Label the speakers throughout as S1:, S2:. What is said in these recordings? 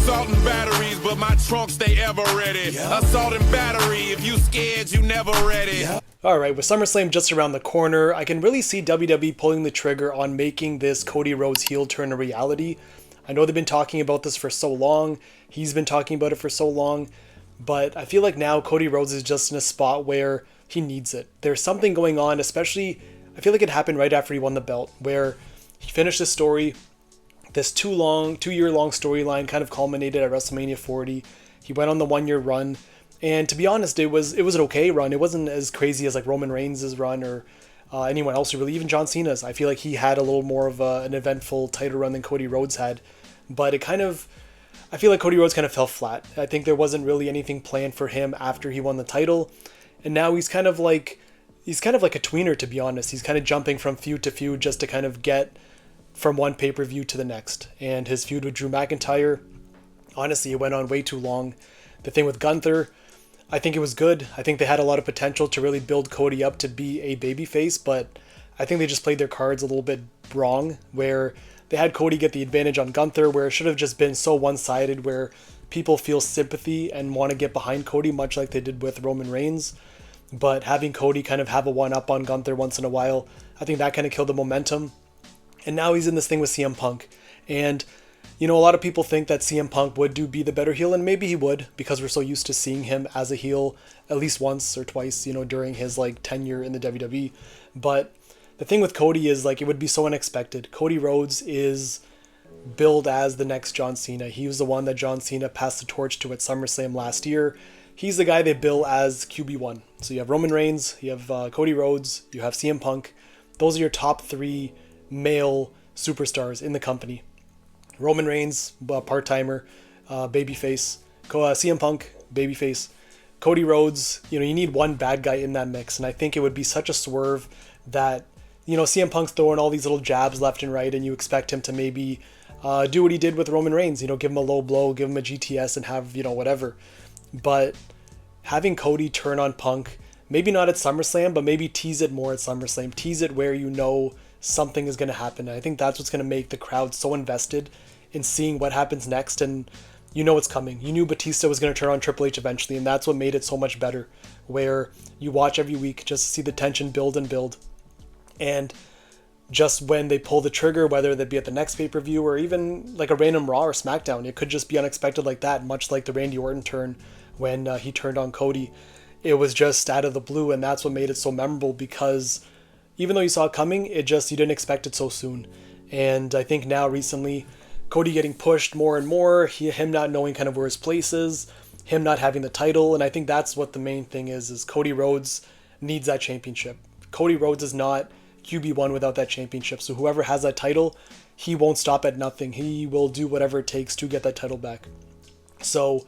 S1: assault and batteries, but my trunk stay ever ready. Assault and battery, if you scared, you never ready.
S2: Alright, with SummerSlam just around the corner, I can really see WWE pulling the trigger on making this Cody Rhodes heel turn a reality. I know they've been talking about this for so long, he's been talking about it for so long, but I feel like now Cody Rhodes is just in a spot where he needs it. There's something going on, especially, I feel like it happened right after he won the belt, where he finished his story, this 2-year-long storyline kind of culminated at WrestleMania 40. He went on the 1-year run, and to be honest, it was an okay run. It wasn't as crazy as like Roman Reigns' run or anyone else, or really even John Cena's. I feel like he had a little more of an eventful title run than Cody Rhodes had, but I feel like Cody Rhodes kind of fell flat. I think there wasn't really anything planned for him after he won the title, and now he's kind of like a tweener, to be honest. He's kind of jumping from feud to feud just to kind of get from one pay-per-view to the next. And his feud with Drew McIntyre, honestly, it went on way too long. The thing with Gunther, I think it was good. I think they had a lot of potential to really build Cody up to be a babyface, but I think they just played their cards a little bit wrong, where they had Cody get the advantage on Gunther, where it should have just been so one-sided, where people feel sympathy and want to get behind Cody, much like they did with Roman Reigns. But having Cody kind of have a one-up on Gunther once in a while, I think that kind of killed the momentum. And now he's in this thing with CM Punk. And, you know, a lot of people think that CM Punk would be the better heel, and maybe he would, because we're so used to seeing him as a heel at least once or twice, you know, during his like tenure in the WWE. But the thing with Cody is, like, it would be so unexpected. Cody Rhodes is billed as the next John Cena. He was the one that John Cena passed the torch to at SummerSlam last year. He's the guy they bill as QB1. So you have Roman Reigns, you have Cody Rhodes, you have CM Punk. Those are your top 3 male superstars in the company. Roman Reigns, part-timer, babyface. CM Punk, babyface. Cody Rhodes, you know, you need one bad guy in that mix, and I think it would be such a swerve that, you know, CM Punk's throwing all these little jabs left and right, and you expect him to maybe do what he did with Roman Reigns, you know, give him a low blow, give him a GTS, and have, you know, whatever. But having Cody turn on Punk, maybe not at SummerSlam, but maybe tease it more at SummerSlam. Tease it where you know something is going to happen. And I think that's what's going to make the crowd so invested in seeing what happens next, and you know it's coming. You knew Batista was going to turn on Triple H eventually, and that's what made it so much better, where you watch every week just to see the tension build and build. And just when they pull the trigger, whether that be at the next pay-per-view or even like a random Raw or SmackDown, it could just be unexpected like that, much like the Randy Orton turn when he turned on Cody. It was just out of the blue, and that's what made it so memorable, because even though you saw it coming, you didn't expect it so soon. And I think now recently, Cody getting pushed more and more, him not knowing kind of where his place is, him not having the title, and I think that's what the main thing is Cody Rhodes needs that championship. Cody Rhodes is not QB1 without that championship, so whoever has that title, he won't stop at nothing. He will do whatever it takes to get that title back. So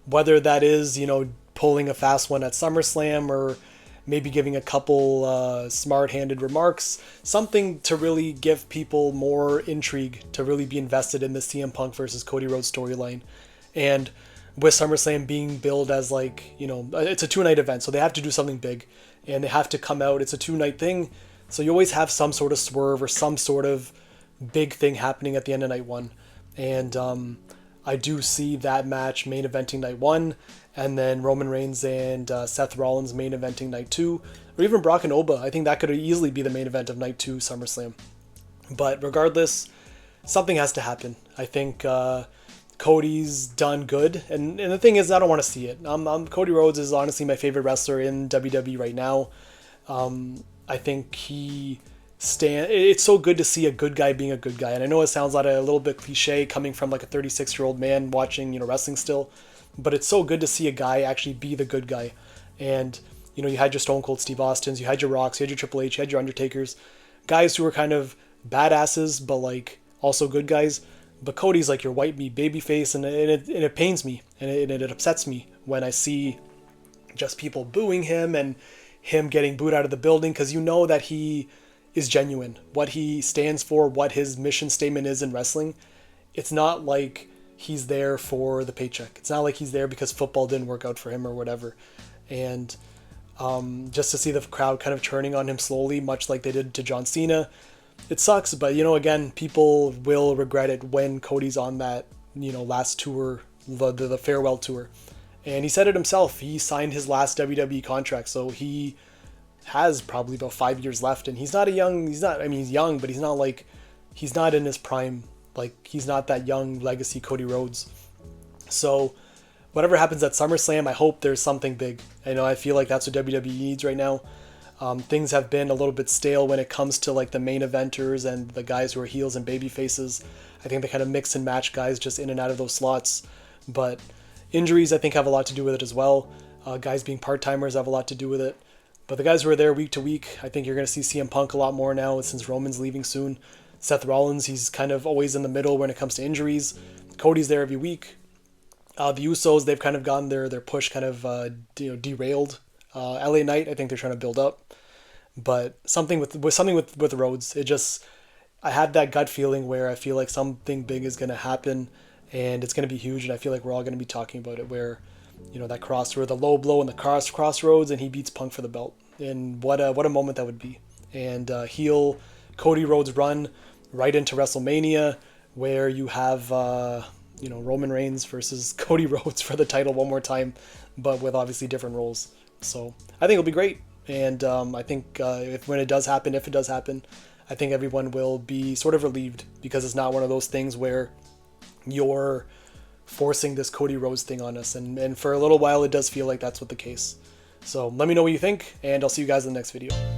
S2: whether that is, you know, pulling a fast one at SummerSlam, or maybe giving a couple smart-handed remarks, something to really give people more intrigue, to really be invested in the CM Punk versus Cody Rhodes storyline. And with SummerSlam being billed as, like, you know, it's a 2-night event, so they have to do something big, and they have to come out. It's a 2-night thing, so you always have some sort of swerve or some sort of big thing happening at the end of night 1. And I do see that match main eventing night 1, and then Roman Reigns and Seth Rollins main eventing night 2, or even Brock and Oba. I think that could easily be the main event of night 2 SummerSlam. But regardless, something has to happen. I think Cody's done good, and the thing is, I don't want to see it. Cody Rhodes is honestly my favorite wrestler in WWE right now. I think it's so good to see a good guy being a good guy, and I know it sounds like a little bit cliche coming from like a 36-year-old man watching, you know, wrestling still, but it's so good to see a guy actually be the good guy. And, you know, you had your Stone Cold Steve Austins, you had your Rocks, you had your Triple H, you had your Undertakers, guys who were kind of badasses, but like also good guys. But Cody's like your white meat babyface, and it pains me, and it upsets me when I see just people booing him and him getting booed out of the building, because you know that he is genuine. What he stands for, what his mission statement is in wrestling, it's not like he's there for the paycheck. It's not like he's there because football didn't work out for him or whatever. And just to see the crowd kind of turning on him slowly, much like they did to John Cena, it sucks. But, you know, again, people will regret it when Cody's on that last tour, the farewell tour. And he said it himself. He signed his last WWE contract, so he has probably about 5 years left. And he's not, I mean, he's young, but he's not in his prime. Like, he's not that young legacy Cody Rhodes. So whatever happens at SummerSlam, I hope there's something big. I feel like that's what WWE needs right now. Things have been a little bit stale when it comes to like the main eventers and the guys who are heels and baby faces. I think they kind of mix and match guys just in and out of those slots. But injuries, I think, have a lot to do with it as well. Guys being part-timers have a lot to do with it. But the guys who are there week to week, I think you're going to see CM Punk a lot more now since Roman's leaving soon. Seth Rollins, he's kind of always in the middle when it comes to injuries. Cody's there every week. The Usos, they've kind of gotten their push kind of derailed. LA Knight, I think they're trying to build up. But something with Rhodes, I had that gut feeling where I feel like something big is going to happen and it's going to be huge, and I feel like we're all going to be talking about it, where that crossover, the low blow and the crossroads, and he beats Punk for the belt. And what a moment that would be. And heel Cody Rhodes run right into WrestleMania, where you have Roman Reigns versus Cody Rhodes for the title one more time, but with obviously different roles. So I think it'll be great. And I think if it does happen, I think everyone will be sort of relieved, because it's not one of those things where you're forcing this Cody Rhodes thing on us. And for a little while, it does feel like that's what the case. So let me know what you think, and I'll see you guys in the next video.